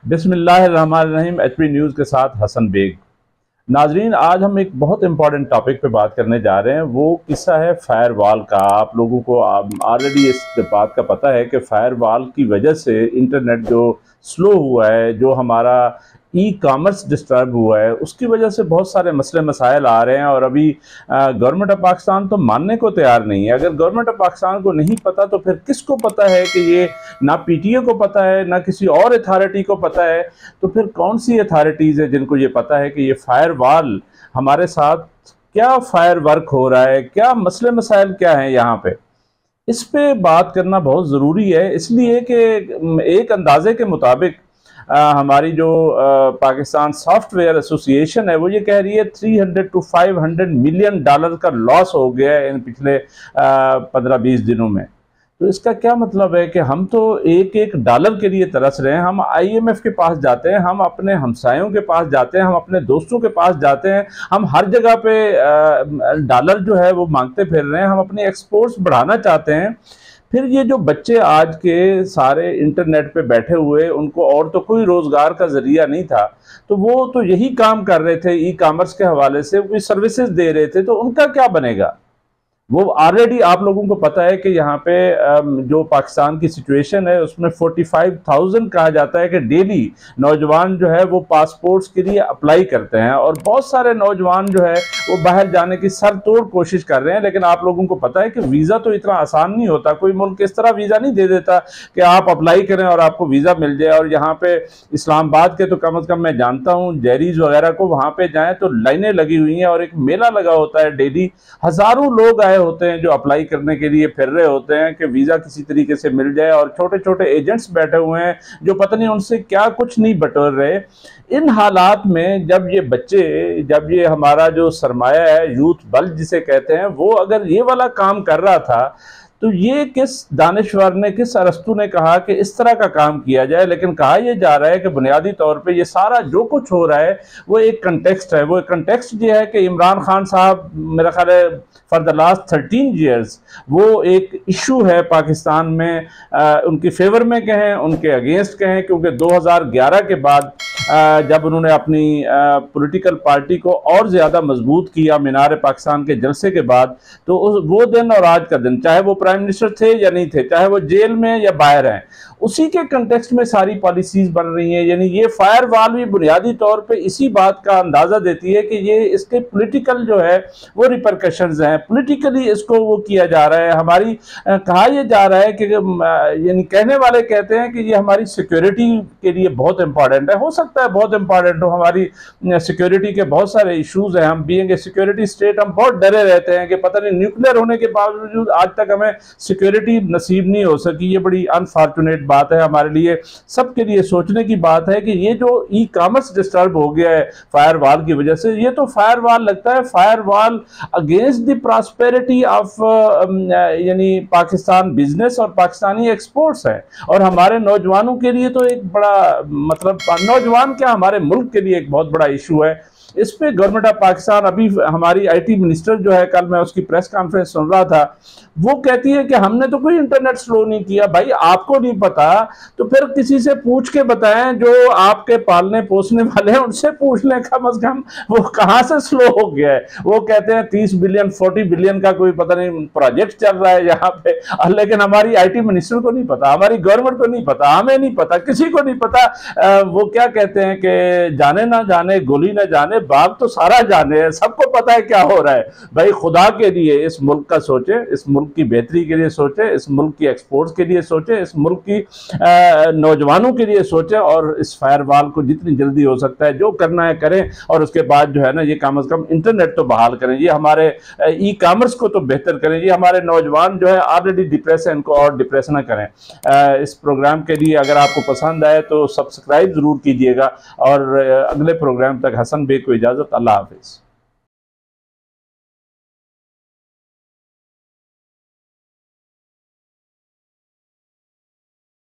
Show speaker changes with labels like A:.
A: बिस्मिल्लाहिर्रहमानिर्रहीम। HP news के साथ हसन बेग। नाजरीन, आज हम एक बहुत इंपॉर्टेंट टॉपिक पे बात करने जा रहे हैं। वो किस्सा है फायरवॉल का। आप लोगों को ऑलरेडी इस बात का पता है कि फायरवॉल की वजह से इंटरनेट जो स्लो हुआ है, जो हमारा ई कामर्स डिस्टर्ब हुआ है, उसकी वजह से बहुत सारे मसले मसाइल आ रहे हैं। और अभी गवर्नमेंट ऑफ पाकिस्तान तो मानने को तैयार नहीं है। अगर गवर्नमेंट ऑफ पाकिस्तान को नहीं पता तो फिर किसको पता है कि ये ना पीटीए को पता है, ना किसी और अथॉरिटी को पता है। तो फिर कौन सी अथॉरिटीज़ है जिनको ये पता है कि ये फायरवॉल हमारे साथ क्या फायर वर्क हो रहा है, क्या मसले मसाइल क्या हैं यहाँ पे। इस पे बात करना बहुत ज़रूरी है, इसलिए कि एक अंदाजे के मुताबिक हमारी जो पाकिस्तान सॉफ्टवेयर एसोसिएशन है वो ये कह रही है 300 to 500 मिलियन डॉलर का लॉस हो गया है इन पिछले 15-20 दिनों में। तो इसका क्या मतलब है कि हम तो एक एक डॉलर के लिए तरस रहे हैं। हम आईएमएफ के पास जाते हैं, हम अपने हमसायों के पास जाते हैं, हम अपने दोस्तों के पास जाते हैं, हम हर जगह पे डॉलर जो है वो मांगते फिर रहे हैं। हम अपनी एक्सपोर्ट्स बढ़ाना चाहते हैं। फिर ये जो बच्चे आज के सारे इंटरनेट पे बैठे हुए, उनको और तो कोई रोज़गार का ज़रिया नहीं था, तो वो तो यही काम कर रहे थे, ई कामर्स के हवाले से कोई सर्विसेज दे रहे थे। तो उनका क्या बनेगा? वो ऑलरेडी आप लोगों को पता है कि यहाँ पे जो पाकिस्तान की सिचुएशन है उसमें 45,000 कहा जाता है कि डेली नौजवान जो है वो पासपोर्ट्स के लिए अप्लाई करते हैं। और बहुत सारे नौजवान जो है वो बाहर जाने की सर तोड़ कोशिश कर रहे हैं। लेकिन आप लोगों को पता है कि वीज़ा तो इतना आसान नहीं होता। कोई मुल्क इस तरह वीज़ा नहीं दे देता कि आप अप्लाई करें और आपको वीज़ा मिल जाए। और यहाँ पे इस्लामाबाद के तो कम से कम मैं जानता हूँ, जहरीज वगैरह को वहाँ पे जाएँ तो लाइनें लगी हुई हैं और एक मेला लगा होता है। डेली हज़ारों लोग आए होते हैं जो अप्लाई करने के लिए फिर रहे होते हैं कि वीज़ा किसी तरीके से मिल जाए। और छोटे छोटे एजेंट्स बैठे हुए हैं जो पता नहीं उनसे क्या कुछ नहीं बटोर रहे। इन हालात में जब ये बच्चे, जब ये हमारा जो सरमाया है, यूथ बल जिसे कहते हैं, वो अगर ये वाला काम कर रहा था तो ये किस दानिश्वर ने, किस अरस्तू ने कहा कि इस तरह का काम किया जाए। लेकिन कहा यह जा रहा है कि बुनियादी तौर पे ये सारा जो कुछ हो रहा है वो एक कंटेक्स्ट है। वो एक कंटेक्स्ट ये है कि इमरान खान साहब, मेरा ख्याल है फॉर द लास्ट 13 ईयर्स वो एक इशू है पाकिस्तान में। उनके फेवर में कहें, उनके अगेंस्ट कहें, क्योंकि 2011 के बाद जब उन्होंने अपनी पॉलिटिकल पार्टी को और ज़्यादा मजबूत किया मीनार पाकिस्तान के जलसे के बाद, तो वो दिन और आज का दिन, चाहे वो प्राइम मिनिस्टर थे या नहीं थे, चाहे वो जेल में या बाहर हैं, उसी के कंटेक्स्ट में सारी पॉलिसीज बन रही हैं। यानी ये फायरवॉल भी बुनियादी तौर पे इसी बात का अंदाज़ा देती है कि ये इसके पॉलिटिकल जो है वो रिपरकशंस हैं, पॉलिटिकली इसको वो किया जा रहा है। हमारी कहा यह जा रहा है कि यानी कहने वाले कहते हैं कि ये हमारी सिक्योरिटी के लिए बहुत इंपॉर्टेंट है। हो सकता है बहुत इंपॉर्टेंट हो, हमारी सिक्योरिटी के बहुत सारे इशूज़ हैं। हम बीइंग ए सिक्योरिटी स्टेट हम बहुत डरे रहते हैं कि पता नहीं न्यूक्लियर होने के बावजूद आज तक हमें सिक्योरिटी नसीब नहीं हो सकी। ये बड़ी अनफॉर्चुनेट बात है हमारे लिए। सबके लिए सोचने की बात है कि ये जो ई कामर्स डिस्टर्ब हो गया है फायरवॉल की वजह से, ये तो फायरवॉल लगता है firewall against the prosperity of यानी पाकिस्तान बिजनेस और पाकिस्तानी एक्सपोर्ट्स है। और हमारे नौजवानों के लिए तो एक बड़ा, मतलब नौजवान क्या, हमारे मुल्क के लिए एक बहुत बड़ा इशू है। इस पे गवर्नमेंट ऑफ पाकिस्तान, अभी हमारी आईटी मिनिस्टर जो है, कल मैं उसकी प्रेस कॉन्फ्रेंस सुन रहा था, वो कहती है कि हमने तो कोई इंटरनेट स्लो नहीं किया। भाई आपको नहीं पता तो फिर किसी से पूछ के बताएं, जो आपके पालने पोसने वाले हैं उनसे पूछ लें कम से कम वो कहाँ से स्लो हो गया है। वो कहते हैं 30 बिलियन 40 बिलियन का कोई पता नहीं प्रोजेक्ट चल रहा है यहाँ पे, लेकिन हमारी आईटी मिनिस्टर को नहीं पता, हमारी गवर्नमेंट को नहीं पता, हमें नहीं पता, किसी को नहीं पता। वो क्या कहते हैं कि जाने ना जाने गोली ना जाने बाग तो सारा जाने, सबको पता है क्या हो रहा है। भाई खुदा के लिए इस मुल्क का सोचे, इस मुल्क की बेहतरी के लिए सोचे, इस मुल्क की एक्सपोर्ट्स के लिए सोचे, इस मुल्क की नौजवानों के लिए सोचे। और इस फायरवॉल को जितनी जल्दी हो सकता है जो करना है करें। और उसके बाद जो है ना, ये कम से कम इंटरनेट तो बहाल करें, ये हमारे ई कामर्स को तो बेहतर करें। ये हमारे नौजवान जो है ऑलरेडी डिप्रेस है, इनको और डिप्रेस ना करें। इस प्रोग्राम के लिए अगर आपको पसंद आए तो सब्सक्राइब ज़रूर कीजिएगा। और अगले प्रोग्राम तक हसन बेग को इजाज़त। अल्लाह हाफिज़।